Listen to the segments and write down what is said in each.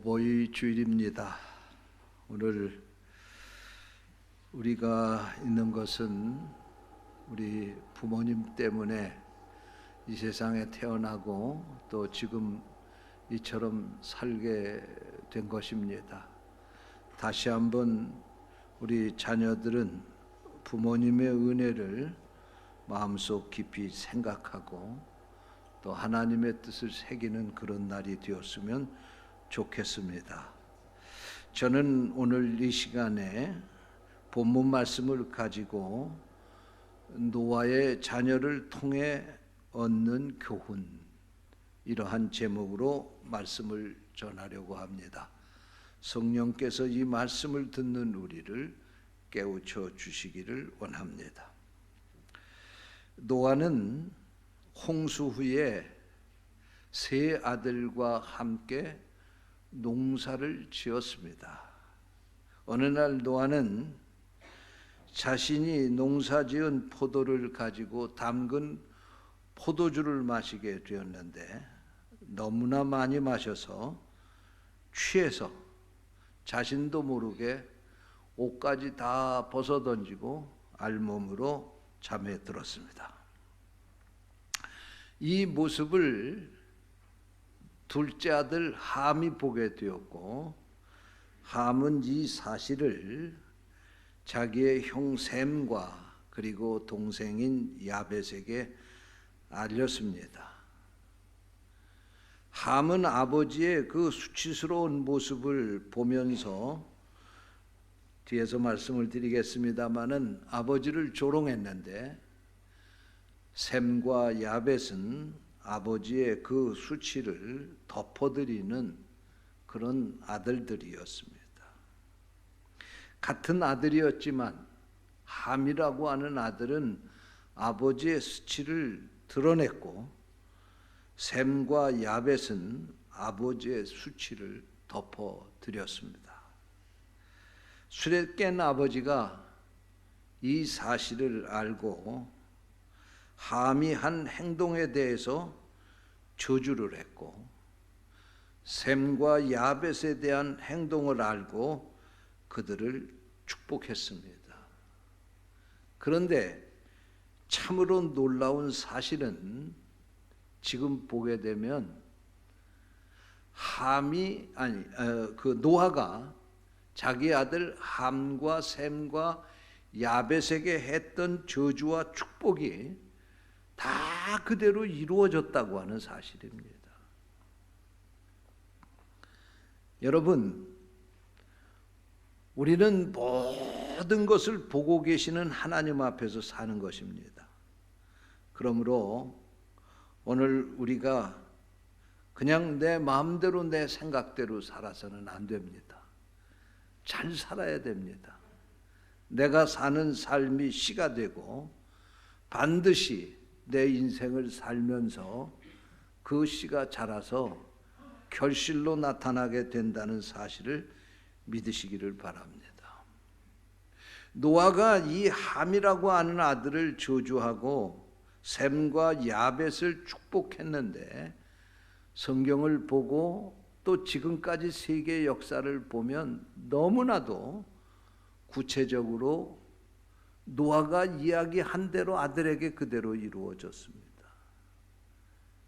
어버이 주일입니다. 오늘 우리가 있는 것은 우리 부모님 때문에 이 세상에 태어나고 또 지금 이처럼 살게 된 것입니다. 다시 한번 우리 자녀들은 부모님의 은혜를 마음속 깊이 생각하고 또 하나님의 뜻을 새기는 그런 날이 되었으면 좋겠습니다. 저는 오늘 이 시간에 본문 말씀을 가지고 노아의 자녀를 통해 얻는 교훈, 이러한 제목으로 말씀을 전하려고 합니다. 성령께서 이 말씀을 듣는 우리를 깨우쳐 주시기를 원합니다. 노아는 홍수 후에 세 아들과 함께 농사를 지었습니다. 어느 날 노아는 자신이 농사지은 포도를 가지고 담근 포도주를 마시게 되었는데 너무나 많이 마셔서 취해서 자신도 모르게 옷까지 다 벗어던지고 알몸으로 잠에 들었습니다. 이 모습을 둘째 아들 함이 보게 되었고, 함은 이 사실을 자기의 형 셈과 그리고 동생인 야벳에게 알렸습니다. 함은 아버지의 그 수치스러운 모습을 보면서, 뒤에서 말씀을 드리겠습니다마는 아버지를 조롱했는데, 셈과 야벳은 아버지의 그 수치를 덮어드리는 그런 아들들이었습니다. 같은 아들이었지만 함이라고 하는 아들은 아버지의 수치를 드러냈고, 셈과 야벳은 아버지의 수치를 덮어드렸습니다. 술에 깬 아버지가 이 사실을 알고 함이 한 행동에 대해서 저주를 했고, 셈과 야벳에 대한 행동을 알고 그들을 축복했습니다. 그런데 참으로 놀라운 사실은 지금 보게 되면 노아가 자기 아들 함과 셈과 야벳에게 했던 저주와 축복이 다 그대로 이루어졌다고 하는 사실입니다. 여러분, 우리는 모든 것을 보고 계시는 하나님 앞에서 사는 것입니다. 그러므로 오늘 우리가 그냥 내 마음대로 내 생각대로 살아서는 안 됩니다. 잘 살아야 됩니다. 내가 사는 삶이 시가 되고 반드시 내 인생을 살면서 그 씨가 자라서 결실로 나타나게 된다는 사실을 믿으시기를 바랍니다. 노아가 이 함이라고 하는 아들을 저주하고 셈과 야벳을 축복했는데, 성경을 보고 또 지금까지 세계의 역사를 보면 너무나도 구체적으로 노아가 이야기한 대로 아들에게 그대로 이루어졌습니다.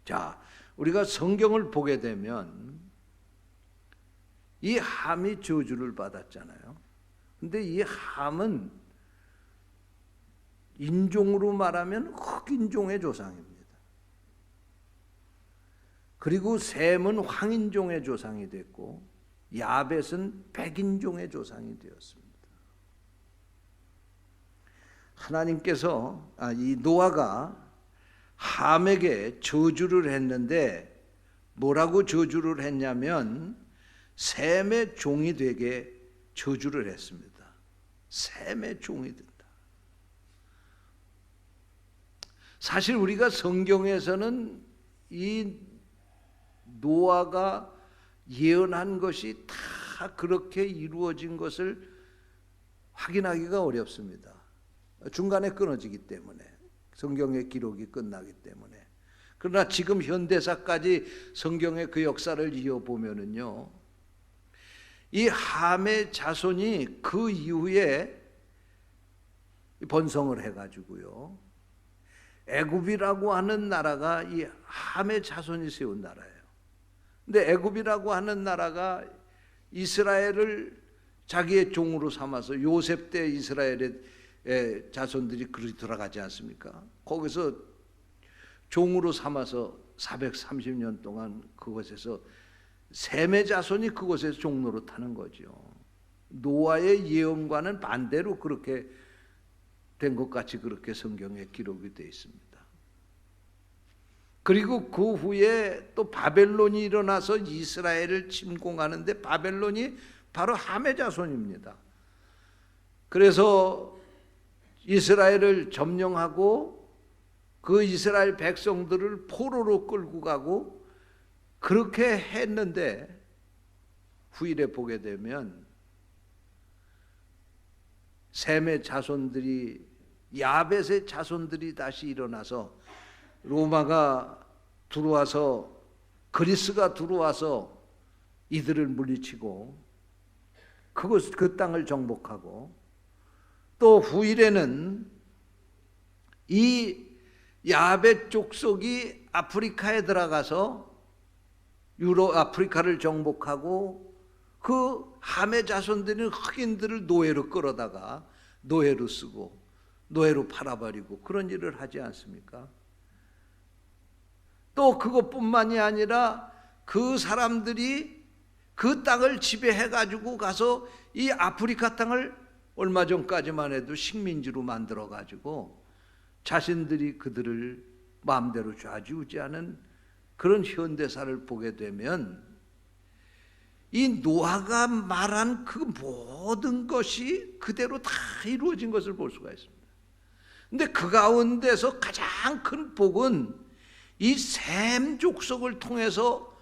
자, 우리가 성경을 보게 되면 이 함이 저주를 받았잖아요. 근데 이 함은 인종으로 말하면 흑인종의 조상입니다. 그리고 셈은 황인종의 조상이 됐고, 야벳은 백인종의 조상이 되었습니다. 하나님께서 이 노아가 함에게 저주를 했는데, 뭐라고 저주를 했냐면 셈의 종이 되게 저주를 했습니다. 셈의 종이 된다. 사실 우리가 성경에서는 이 노아가 예언한 것이 다 그렇게 이루어진 것을 확인하기가 어렵습니다. 중간에 끊어지기 때문에, 성경의 기록이 끝나기 때문에. 그러나 지금 현대사까지 성경의 그 역사를 이어보면은요, 이 함의 자손이 그 이후에 번성을 해가지고요, 애굽이라고 하는 나라가 이 함의 자손이 세운 나라예요. 근데 애굽이라고 하는 나라가 이스라엘을 자기의 종으로 삼아서 요셉 때 이스라엘의 자손들이 그리 돌아가지 않습니까? 거기서 종으로 삼아서 430년 동안 그곳에서 셈의 자손이 그곳에서 종노릇하는 거죠. 노아의 예언과는 반대로 그렇게 된 것 같이 그렇게 성경에 기록이 되어 있습니다. 그리고 그 후에 또 바벨론이 일어나서 이스라엘을 침공하는데 바벨론이 바로 함의 자손입니다. 그래서 이스라엘을 점령하고 그 이스라엘 백성들을 포로로 끌고 가고 그렇게 했는데, 후일에 보게 되면 셈의 자손들이, 야벳의 자손들이 다시 일어나서 로마가 들어와서, 그리스가 들어와서 이들을 물리치고 그 땅을 정복하고, 또 후일에는 이 야벳 족속이 아프리카에 들어가서 아프리카를 정복하고 그 함의 자손들은 흑인들을 노예로 끌어다가 노예로 쓰고 노예로 팔아버리고 그런 일을 하지 않습니까? 또 그것뿐만이 아니라 그 사람들이 그 땅을 지배해가지고 가서 이 아프리카 땅을 얼마 전까지만 해도 식민지로 만들어가지고 자신들이 그들을 마음대로 좌지우지하는 그런 현대사를 보게 되면 이 노아가 말한 그 모든 것이 그대로 다 이루어진 것을 볼 수가 있습니다. 근데 그 가운데서 가장 큰 복은 이 셈 족속을 통해서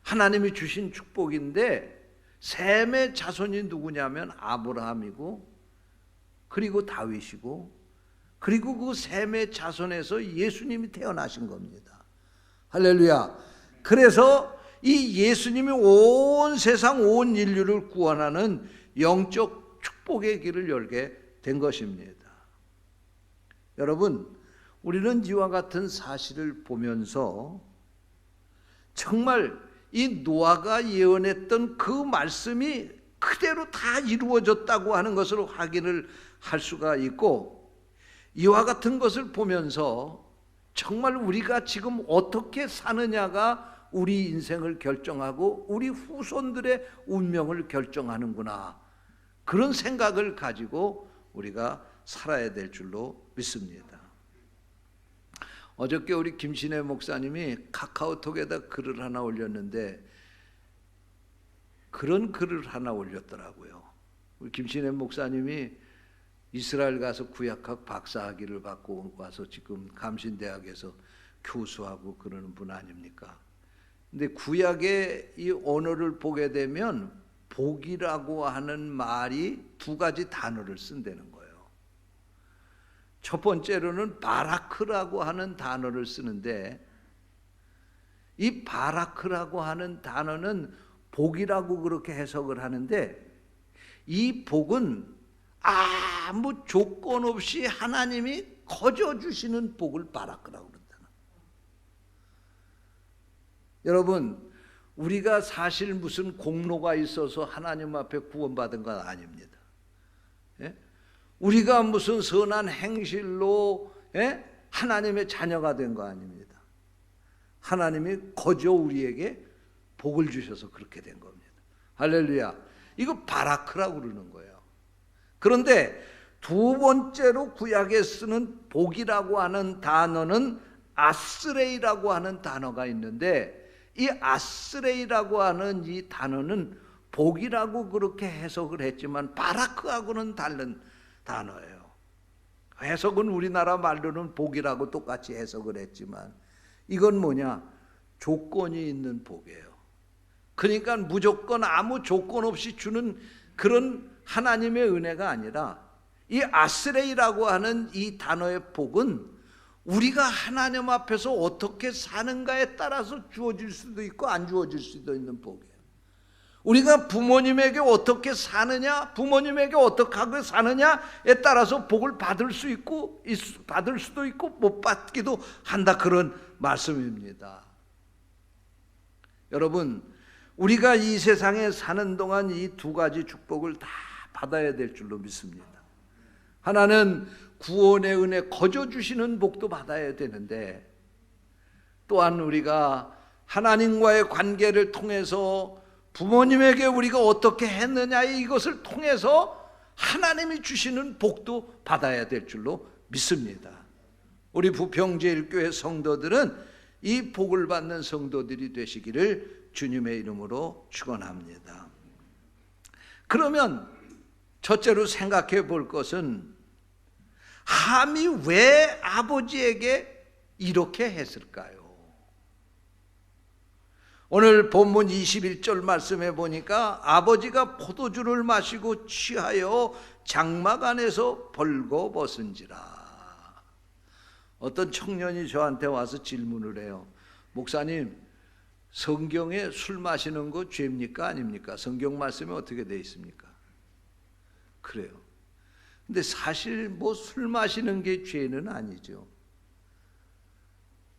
하나님이 주신 축복인데, 셈의 자손이 누구냐면 아브라함이고, 그리고 다윗이고, 그리고 그 셈의 자손에서 예수님이 태어나신 겁니다. 할렐루야. 그래서 이 예수님이 온 세상 온 인류를 구원하는 영적 축복의 길을 열게 된 것입니다. 여러분, 우리는 이와 같은 사실을 보면서 정말 이 노아가 예언했던 그 말씀이 그대로 다 이루어졌다고 하는 것을 확인을 할 수가 있고, 이와 같은 것을 보면서 정말 우리가 지금 어떻게 사느냐가 우리 인생을 결정하고 우리 후손들의 운명을 결정하는구나, 그런 생각을 가지고 우리가 살아야 될 줄로 믿습니다. 어저께 우리 김신혜 목사님이 카카오톡에다 글을 하나 올렸는데, 그런 글을 하나 올렸더라고요. 우리 김신혜 목사님이 이스라엘 가서 구약학 박사학위를 받고 와서 지금 감신대학에서 교수하고 그러는 분 아닙니까? 근데 구약의 이 언어를 보게 되면 복이라고 하는 말이 두 가지 단어를 쓴다는 거예요. 첫 번째로는 바라크라고 하는 단어를 쓰는데, 이 바라크라고 하는 단어는 복이라고 그렇게 해석을 하는데, 이 복은 아무 조건 없이 하나님이 거저 주시는 복을 바라크라고 그런다. 여러분, 우리가 사실 무슨 공로가 있어서 하나님 앞에 구원받은 건 아닙니다. 예? 우리가 무슨 선한 행실로 하나님의 자녀가 된 거 아닙니다. 하나님이 거저 우리에게 복을 주셔서 그렇게 된 겁니다. 할렐루야. 이거 바라크라고 그러는 거예요. 그런데 두 번째로 구약에 쓰는 복이라고 하는 단어는 아스레이라고 하는 단어가 있는데, 이 아스레이라고 하는 이 단어는 복이라고 그렇게 해석을 했지만 바라크하고는 다른 단어예요. 해석은 우리나라 말로는 복이라고 똑같이 해석을 했지만, 이건 뭐냐? 조건이 있는 복이에요. 그러니까 무조건 아무 조건 없이 주는 그런 하나님의 은혜가 아니라, 이 아스레이라고 하는 이 단어의 복은 우리가 하나님 앞에서 어떻게 사는가에 따라서 주어질 수도 있고 안 주어질 수도 있는 복이에요. 우리가 부모님에게 어떻게 사느냐, 부모님에게 어떻게 하고 사느냐에 따라서 복을 받을 수 있고, 받을 수도 있고 못 받기도 한다, 그런 말씀입니다. 여러분, 우리가 이 세상에 사는 동안 이 두 가지 축복을 다 받아야 될 줄로 믿습니다. 하나는 구원의 은혜, 거저 주시는 복도 받아야 되는데, 또한 우리가 하나님과의 관계를 통해서 부모님에게 우리가 어떻게 했느냐의 이것을 통해서 하나님이 주시는 복도 받아야 될 줄로 믿습니다. 우리 부평제일교회 성도들은 이 복을 받는 성도들이 되시기를 주님의 이름으로 축원합니다. 그러면 첫째로 생각해 볼 것은, 함이 왜 아버지에게 이렇게 했을까요? 오늘 본문 21절 말씀에 보니까 아버지가 포도주를 마시고 취하여 장막 안에서 벌거벗은지라. 어떤 청년이 저한테 와서 질문을 해요. 목사님, 성경에 술 마시는 거 죄입니까 아닙니까? 성경 말씀에 어떻게 되어 있습니까? 그래요. 근데 사실 뭐 술 마시는 게 죄는 아니죠.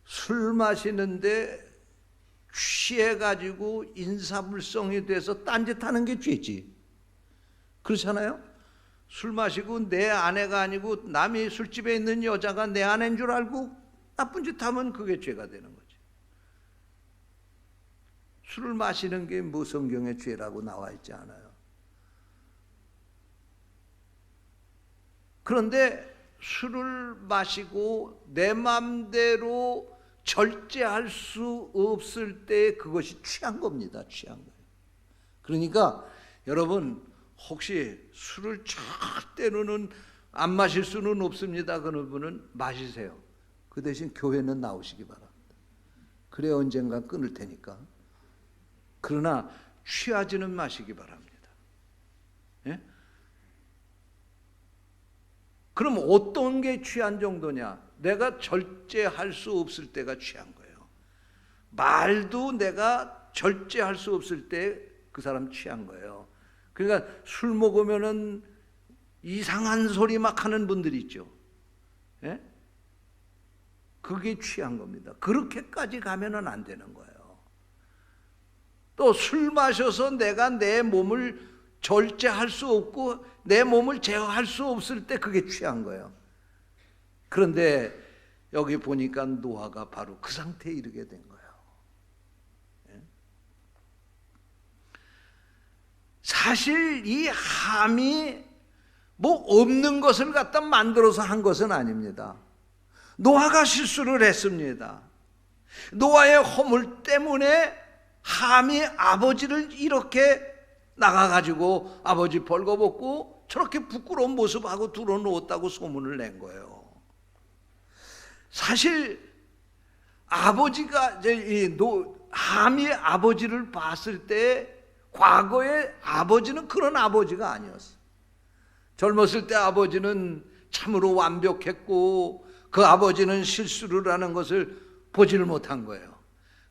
술 마시는데 취해가지고 인사불성이 돼서 딴짓하는 게 죄지. 그렇잖아요? 술 마시고 내 아내가 아니고 남이 술집에 있는 여자가 내 아내인 줄 알고 나쁜 짓 하면 그게 죄가 되는 거지. 술을 마시는 게 뭐 성경에 죄라고 나와 있지 않아요. 그런데 술을 마시고 내 마음대로 절제할 수 없을 때 그것이 취한 겁니다. 취한 거예요. 그러니까 여러분, 혹시 술을 절대로는 안 마실 수는 없습니다. 그런 분은 마시세요. 그 대신 교회는 나오시기 바랍니다. 그래 언젠가 끊을 테니까. 그러나 취하지는 마시기 바랍니다. 예? 그럼 어떤 게 취한 정도냐? 내가 절제할 수 없을 때가 취한 거예요. 말도 내가 절제할 수 없을 때 그 사람 취한 거예요. 그러니까 술 먹으면은 이상한 소리 막 하는 분들이 있죠. 예? 그게 취한 겁니다. 그렇게까지 가면은 안 되는 거예요. 또 술 마셔서 내가 내 몸을 절제할 수 없고 내 몸을 제어할 수 없을 때 그게 취한 거예요. 그런데 여기 보니까 노아가 바로 그 상태에 이르게 된 거예요. 사실 이 함이 뭐 없는 것을 갖다 만들어서 한 것은 아닙니다. 노아가 실수를 했습니다. 노아의 허물 때문에 함이 아버지를 이렇게 나가가지고 아버지 벌거벗고 저렇게 부끄러운 모습하고 들어놓았다고 소문을 낸 거예요. 사실 아버지가 함이 아버지를 봤을 때 과거에 아버지는 그런 아버지가 아니었어요. 젊었을 때 아버지는 참으로 완벽했고 그 아버지는 실수를 하는 것을 보지를 못한 거예요.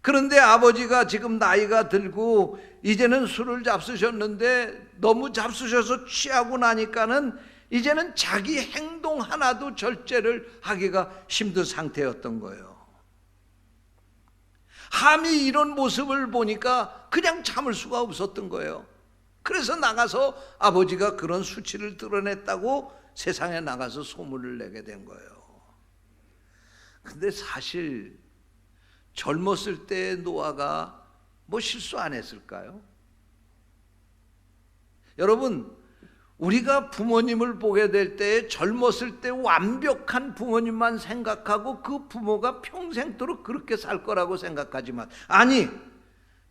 그런데 아버지가 지금 나이가 들고 이제는 술을 잡수셨는데 너무 잡수셔서 취하고 나니까는 이제는 자기 행동 하나도 절제를 하기가 힘든 상태였던 거예요. 함이 이런 모습을 보니까 그냥 참을 수가 없었던 거예요. 그래서 나가서 아버지가 그런 수치를 드러냈다고 세상에 나가서 소문을 내게 된 거예요. 근데 사실 젊었을 때 노아가 뭐 실수 안 했을까요? 여러분, 우리가 부모님을 보게 될 때 젊었을 때 완벽한 부모님만 생각하고 그 부모가 평생도록 그렇게 살 거라고 생각하지만, 아니,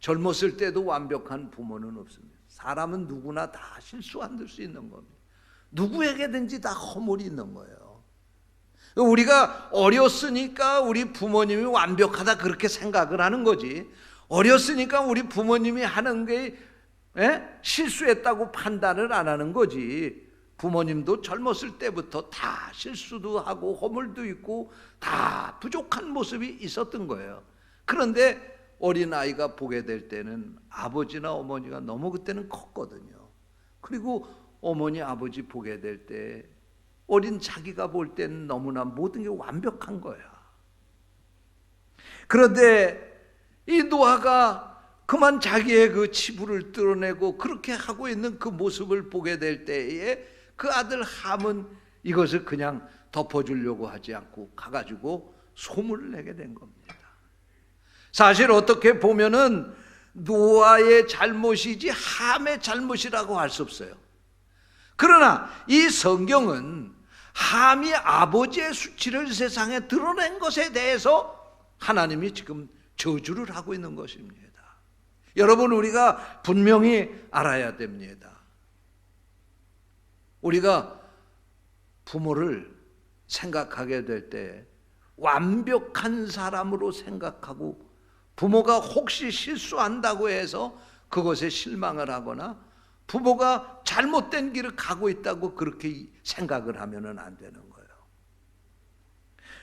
젊었을 때도 완벽한 부모는 없습니다. 사람은 누구나 다 실수할 수 있는 겁니다. 누구에게든지 다 허물이 있는 거예요. 우리가 어렸으니까 우리 부모님이 완벽하다 그렇게 생각을 하는 거지, 어렸으니까 우리 부모님이 하는 게 실수했다고 판단을 안 하는 거지. 부모님도 젊었을 때부터 다 실수도 하고 허물도 있고 다 부족한 모습이 있었던 거예요. 그런데 어린아이가 보게 될 때는 아버지나 어머니가 너무 그때는 컸거든요. 그리고 어머니 아버지 보게 될 때 어린 자기가 볼 때는 너무나 모든 게 완벽한 거야. 그런데 이 노아가 그만 자기의 그 치부를 드러내고 그렇게 하고 있는 그 모습을 보게 될 때에 그 아들 함은 이것을 그냥 덮어주려고 하지 않고 가가지고 소문을 내게 된 겁니다. 사실 어떻게 보면은 노아의 잘못이지 함의 잘못이라고 할 수 없어요. 그러나 이 성경은 함이 아버지의 수치를 세상에 드러낸 것에 대해서 하나님이 지금 저주를 하고 있는 것입니다. 여러분, 우리가 분명히 알아야 됩니다. 우리가 부모를 생각하게 될 때 완벽한 사람으로 생각하고 부모가 혹시 실수한다고 해서 그것에 실망을 하거나 부모가 잘못된 길을 가고 있다고 그렇게 생각을 하면 안 되는 거예요.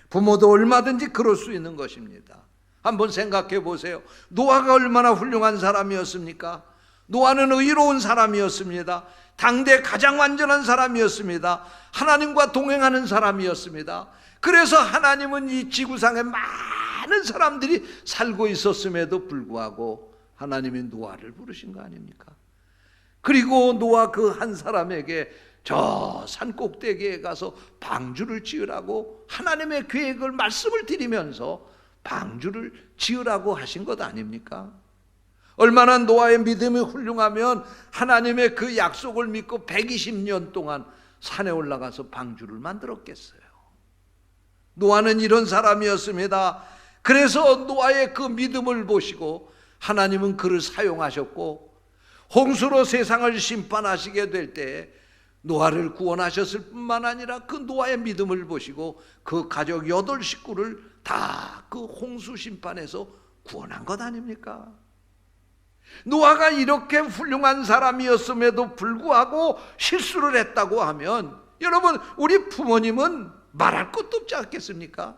부모도 얼마든지 그럴 수 있는 것입니다. 한번 생각해 보세요. 노아가 얼마나 훌륭한 사람이었습니까? 노아는 의로운 사람이었습니다. 당대 가장 완전한 사람이었습니다. 하나님과 동행하는 사람이었습니다. 그래서 하나님은 이 지구상에 많은 사람들이 살고 있었음에도 불구하고 하나님이 노아를 부르신 거 아닙니까? 그리고 노아 그 한 사람에게 저 산 꼭대기에 가서 방주를 지으라고 하나님의 계획을 말씀을 드리면서 방주를 지으라고 하신 것 아닙니까? 얼마나 노아의 믿음이 훌륭하면 하나님의 그 약속을 믿고 120년 동안 산에 올라가서 방주를 만들었겠어요. 노아는 이런 사람이었습니다. 그래서 노아의 그 믿음을 보시고 하나님은 그를 사용하셨고 홍수로 세상을 심판하시게 될 때 노아를 구원하셨을 뿐만 아니라 그 노아의 믿음을 보시고 그 가족 8식구를 다 그 홍수 심판에서 구원한 것 아닙니까? 노아가 이렇게 훌륭한 사람이었음에도 불구하고 실수를 했다고 하면 여러분, 우리 부모님은 말할 것도 없지 않겠습니까?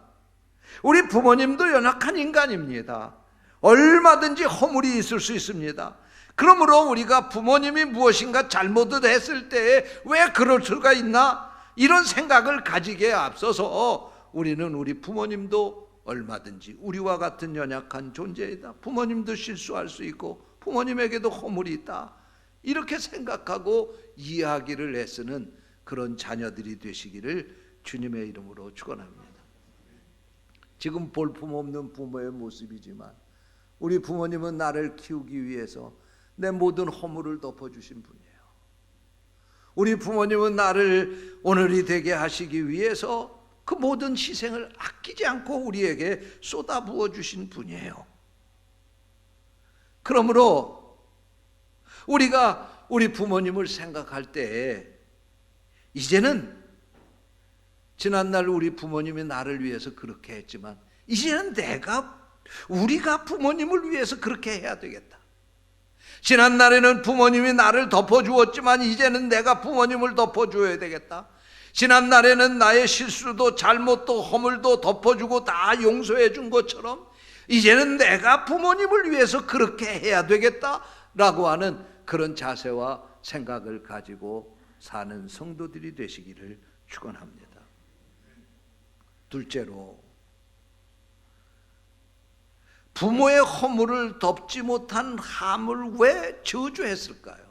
우리 부모님도 연약한 인간입니다. 얼마든지 허물이 있을 수 있습니다. 그러므로 우리가 부모님이 무엇인가 잘못을 했을 때에 왜 그럴 수가 있나? 이런 생각을 가지기에 앞서서 우리는 우리 부모님도 얼마든지 우리와 같은 연약한 존재이다. 부모님도 실수할 수 있고 부모님에게도 허물이 있다. 이렇게 생각하고 이해하기를 애쓰는 그런 자녀들이 되시기를 주님의 이름으로 축원합니다. 지금 볼품없는 부모의 모습이지만 우리 부모님은 나를 키우기 위해서 내 모든 허물을 덮어주신 분이에요. 우리 부모님은 나를 오늘이 되게 하시기 위해서 그 모든 희생을 아끼지 않고 우리에게 쏟아부어 주신 분이에요. 그러므로 우리가 우리 부모님을 생각할 때 이제는 지난날 우리 부모님이 나를 위해서 그렇게 했지만 이제는 우리가 부모님을 위해서 그렇게 해야 되겠다. 지난날에는 부모님이 나를 덮어주었지만 이제는 내가 부모님을 덮어줘야 되겠다. 지난날에는 나의 실수도 잘못도 허물도 덮어주고 다 용서해 준 것처럼 이제는 내가 부모님을 위해서 그렇게 해야 되겠다라고 하는 그런 자세와 생각을 가지고 사는 성도들이 되시기를 축원합니다. 둘째로, 부모의 허물을 덮지 못한 함을 왜 저주했을까요?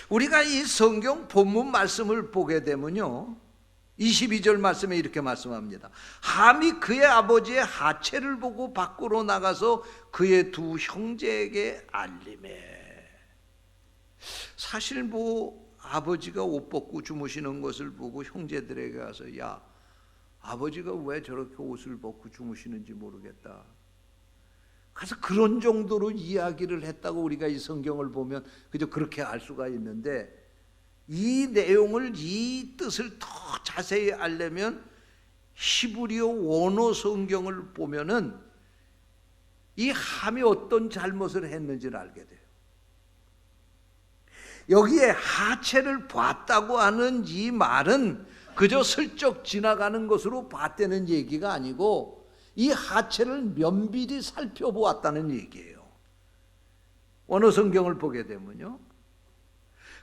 우리가 이 성경 본문 말씀을 보게 되면요, 22절 말씀에 이렇게 말씀합니다. 함이 그의 아버지의 하체를 보고 밖으로 나가서 그의 두 형제에게 알림해. 사실 아버지가 옷 벗고 주무시는 것을 보고 형제들에게 가서 야, 아버지가 왜 저렇게 옷을 벗고 주무시는지 모르겠다. 그래서 그런 정도로 이야기를 했다고 우리가 이 성경을 보면 그저 그렇게 알 수가 있는데, 이 내용을, 이 뜻을 더 자세히 알려면 히브리어 원어 성경을 보면은 이 함이 어떤 잘못을 했는지를 알게 돼요. 여기에 하체를 봤다고 하는 이 말은 그저 슬쩍 지나가는 것으로 봤다는 얘기가 아니고 이 하체를 면밀히 살펴보았다는 얘기예요. 어느 성경을 보게 되면요,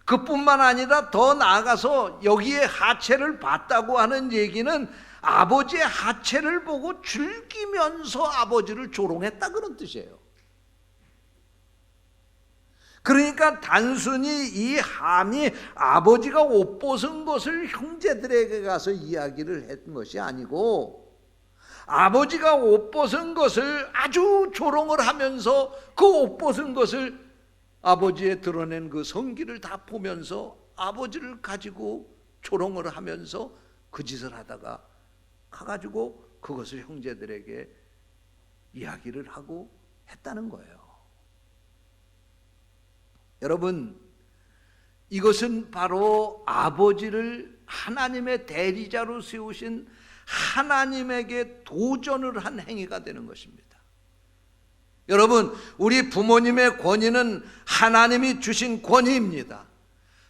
그뿐만 아니라 더 나아가서 여기에 하체를 봤다고 하는 얘기는 아버지의 하체를 보고 즐기면서 아버지를 조롱했다 그런 뜻이에요. 그러니까 단순히 이 함이 아버지가 옷 벗은 것을 형제들에게 가서 이야기를 했던 것이 아니고, 아버지가 옷 벗은 것을 아주 조롱을 하면서 그 옷 벗은 것을 아버지의 드러낸 그 성기를 다 보면서 아버지를 가지고 조롱을 하면서 그 짓을 하다가 가가지고 그것을 형제들에게 이야기를 하고 했다는 거예요. 여러분, 이것은 바로 아버지를 하나님의 대리자로 세우신 하나님에게 도전을 한 행위가 되는 것입니다. 여러분, 우리 부모님의 권위는 하나님이 주신 권위입니다.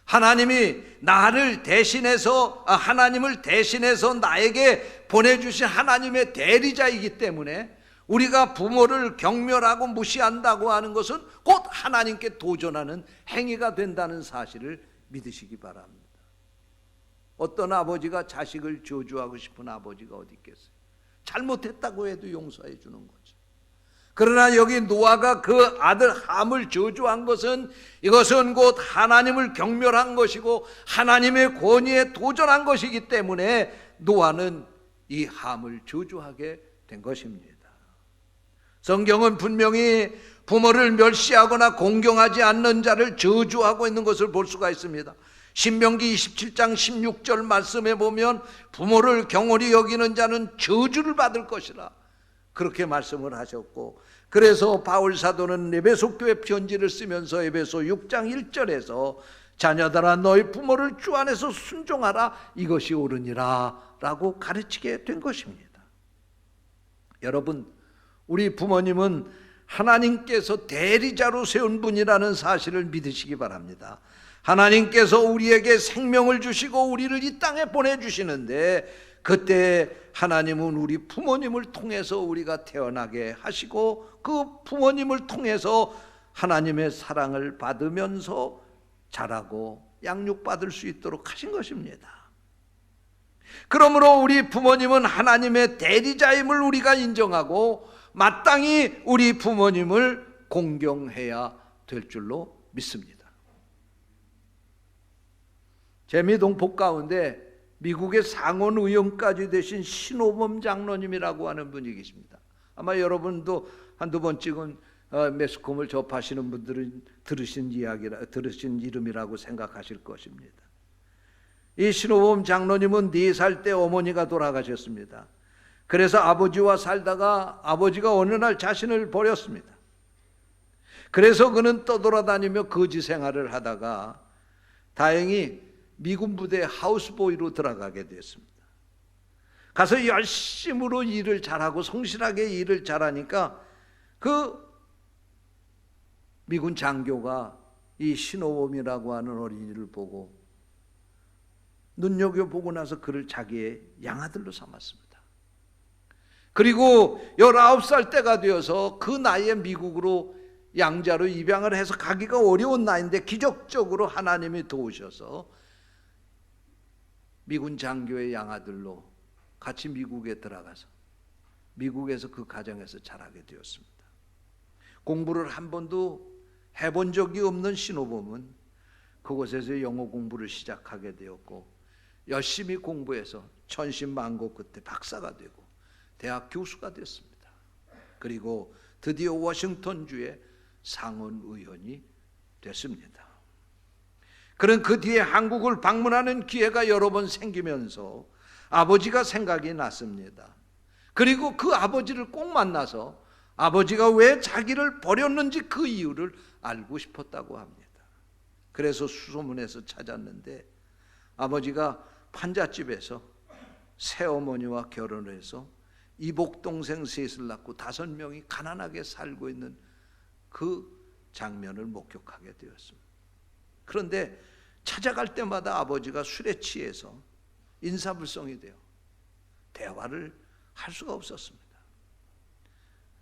하나님이 나를 대신해서, 하나님을 대신해서 나에게 보내주신 하나님의 대리자이기 때문에 우리가 부모를 경멸하고 무시한다고 하는 것은 곧 하나님께 도전하는 행위가 된다는 사실을 믿으시기 바랍니다. 어떤 아버지가 자식을 저주하고 싶은 아버지가 어디 있겠어요? 잘못했다고 해도 용서해 주는 거죠. 그러나 여기 노아가 그 아들 함을 저주한 것은, 이것은 곧 하나님을 경멸한 것이고 하나님의 권위에 도전한 것이기 때문에 노아는 이 함을 저주하게 된 것입니다. 성경은 분명히 부모를 멸시하거나 공경하지 않는 자를 저주하고 있는 것을 볼 수가 있습니다. 신명기 27장 16절 말씀에 보면 부모를 경홀히 여기는 자는 저주를 받을 것이라 그렇게 말씀을 하셨고, 그래서 바울 사도는 에베소 교회 편지를 쓰면서 에베소 6장 1절에서 자녀들아 너희 부모를 주 안에서 순종하라 이것이 옳으니라 라고 가르치게 된 것입니다. 여러분, 우리 부모님은 하나님께서 대리자로 세운 분이라는 사실을 믿으시기 바랍니다. 하나님께서 우리에게 생명을 주시고 우리를 이 땅에 보내주시는데, 그때 하나님은 우리 부모님을 통해서 우리가 태어나게 하시고 그 부모님을 통해서 하나님의 사랑을 받으면서 자라고 양육받을 수 있도록 하신 것입니다. 그러므로 우리 부모님은 하나님의 대리자임을 우리가 인정하고 마땅히 우리 부모님을 공경해야 될 줄로 믿습니다. 재미동폭 가운데 미국의 상원 의원까지 되신 신호범 장로님이라고 하는 분이 계십니다. 아마 여러분도 한두 번쯤은 매스컴을 접하시는 분들은 들으신 이름이라고 생각하실 것입니다. 이 신호범 장로님은 4살 때 어머니가 돌아가셨습니다. 그래서 아버지와 살다가 아버지가 어느 날 자신을 버렸습니다. 그래서 그는 떠돌아다니며 거지 생활을 하다가 다행히 미군 부대 하우스보이로 들어가게 됐습니다. 가서 열심으로 일을 잘하고 성실하게 일을 잘하니까 그 미군 장교가 이 신호범이라고 하는 어린이를 보고 눈여겨보고 나서 그를 자기의 양아들로 삼았습니다. 그리고 19살 때가 되어서 그 나이에 미국으로 양자로 입양을 해서 가기가 어려운 나이인데 기적적으로 하나님이 도우셔서 미군 장교의 양아들로 같이 미국에 들어가서 미국에서 그 가정에서 자라게 되었습니다. 공부를 한 번도 해본 적이 없는 신호범은 그곳에서 영어 공부를 시작하게 되었고 열심히 공부해서 천신만고 끝에 박사가 되고 대학 교수가 됐습니다. 그리고 드디어 워싱턴주의 상원 의원이 됐습니다. 그런 그 뒤에 한국을 방문하는 기회가 여러 번 생기면서 아버지가 생각이 났습니다. 그리고 그 아버지를 꼭 만나서 아버지가 왜 자기를 버렸는지 그 이유를 알고 싶었다고 합니다. 그래서 수소문해서 찾았는데 아버지가 판잣집에서 새어머니와 결혼을 해서 이복동생 셋을 낳고 5명이 가난하게 살고 있는 그 장면을 목격하게 되었습니다. 그런데 찾아갈 때마다 아버지가 술에 취해서 인사불성이 되어 대화를 할 수가 없었습니다.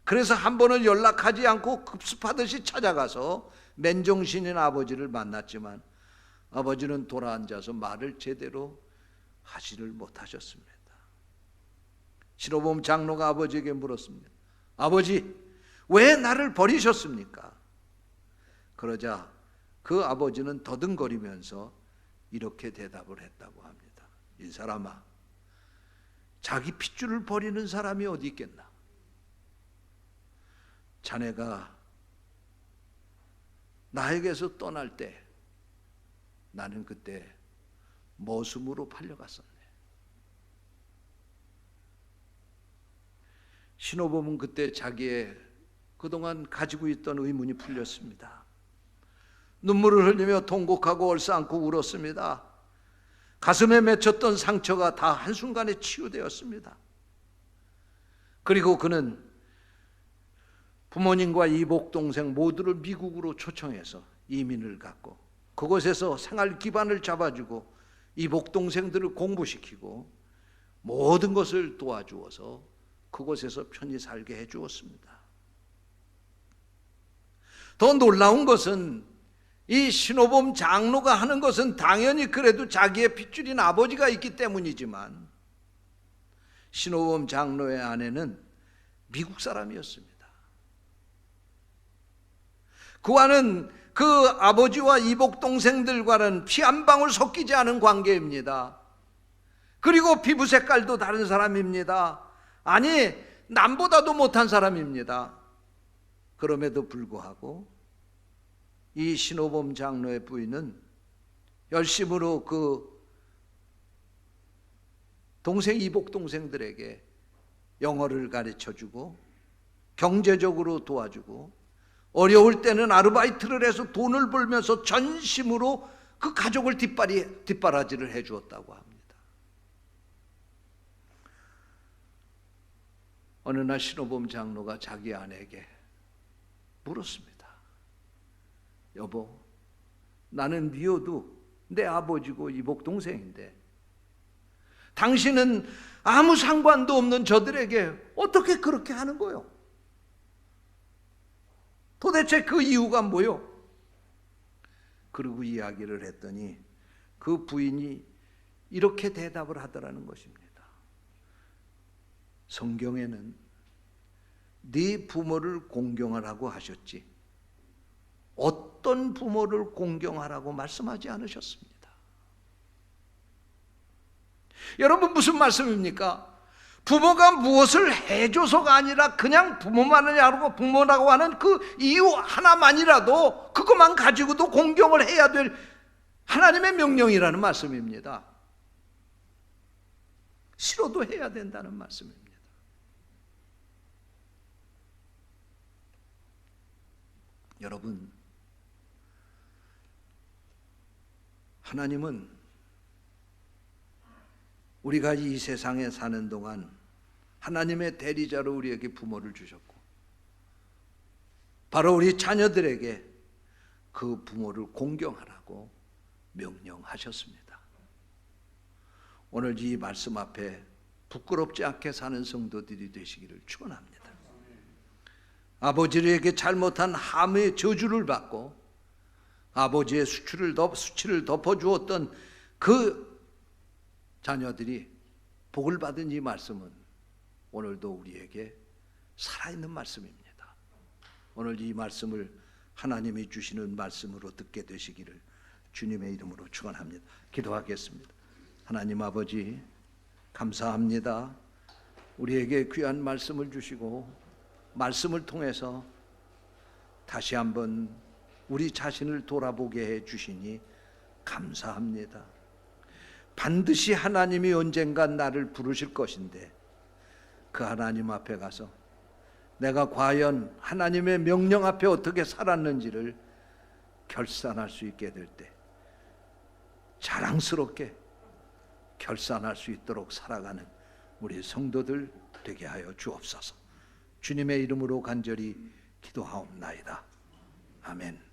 그래서 한 번은 연락하지 않고 급습하듯이 찾아가서 맨정신인 아버지를 만났지만 아버지는 돌아앉아서 말을 제대로 하지를 못하셨습니다. 신호범 장로가 아버지에게 물었습니다. 아버지, 왜 나를 버리셨습니까? 그러자 그 아버지는 더듬거리면서 이렇게 대답을 했다고 합니다. 이 사람아, 자기 핏줄을 버리는 사람이 어디 있겠나? 자네가 나에게서 떠날 때 나는 그때 머슴으로 팔려갔었네. 신호범은 그때 자기의 그동안 가지고 있던 의문이 풀렸습니다. 눈물을 흘리며 통곡하고 얼싸안고 울었습니다. 가슴에 맺혔던 상처가 다 한순간에 치유되었습니다. 그리고 그는 부모님과 이복 동생 모두를 미국으로 초청해서 이민을 갔고 그곳에서 생활 기반을 잡아주고 이복 동생들을 공부시키고 모든 것을 도와주어서 그곳에서 편히 살게 해주었습니다. 더 놀라운 것은 이 신호범 장로가 하는 것은 당연히 그래도 자기의 핏줄인 아버지가 있기 때문이지만 신호범 장로의 아내는 미국 사람이었습니다. 그와는 그 아버지와 이복 동생들과는 피 한 방울 섞이지 않은 관계입니다. 그리고 피부 색깔도 다른 사람입니다. 아니, 남보다도 못한 사람입니다. 그럼에도 불구하고 이 신호범 장로의 부인은 열심으로 그 동생 이복 동생들에게 영어를 가르쳐주고 경제적으로 도와주고 어려울 때는 아르바이트를 해서 돈을 벌면서 전심으로 그 가족을 뒷바라지를 해주었다고 합니다. 어느 날 신호범 장로가 자기 아내에게 물었습니다. 여보, 나는 미워도 내 아버지고 이복 동생인데 당신은 아무 상관도 없는 저들에게 어떻게 그렇게 하는 거요? 도대체 그 이유가 뭐요? 그리고 이야기를 했더니 그 부인이 이렇게 대답을 하더라는 것입니다. 성경에는 네 부모를 공경하라고 하셨지 어떤 부모를 공경하라고 말씀하지 않으셨습니다. 여러분, 무슨 말씀입니까? 부모가 무엇을 해줘서가 아니라 그냥 부모라고 하는 그 이유 하나만이라도 그것만 가지고도 공경을 해야 될 하나님의 명령이라는 말씀입니다. 싫어도 해야 된다는 말씀입니다. 여러분, 하나님은 우리가 이 세상에 사는 동안 하나님의 대리자로 우리에게 부모를 주셨고 바로 우리 자녀들에게 그 부모를 공경하라고 명령하셨습니다. 오늘 이 말씀 앞에 부끄럽지 않게 사는 성도들이 되시기를 축원합니다. 아버지에게 잘못한 함의 저주를 받고 아버지의 수치를 덮어주었던 그 자녀들이 복을 받은 이 말씀은 오늘도 우리에게 살아있는 말씀입니다. 오늘 이 말씀을 하나님이 주시는 말씀으로 듣게 되시기를 주님의 이름으로 축원합니다. 기도하겠습니다. 하나님 아버지, 감사합니다. 우리에게 귀한 말씀을 주시고 말씀을 통해서 다시 한번 우리 자신을 돌아보게 해 주시니 감사합니다. 반드시 하나님이 언젠간 나를 부르실 것인데 그 하나님 앞에 가서 내가 과연 하나님의 명령 앞에 어떻게 살았는지를 결산할 수 있게 될 때 자랑스럽게 결산할 수 있도록 살아가는 우리 성도들 되게 하여 주옵소서. 주님의 이름으로 간절히 기도하옵나이다. 아멘.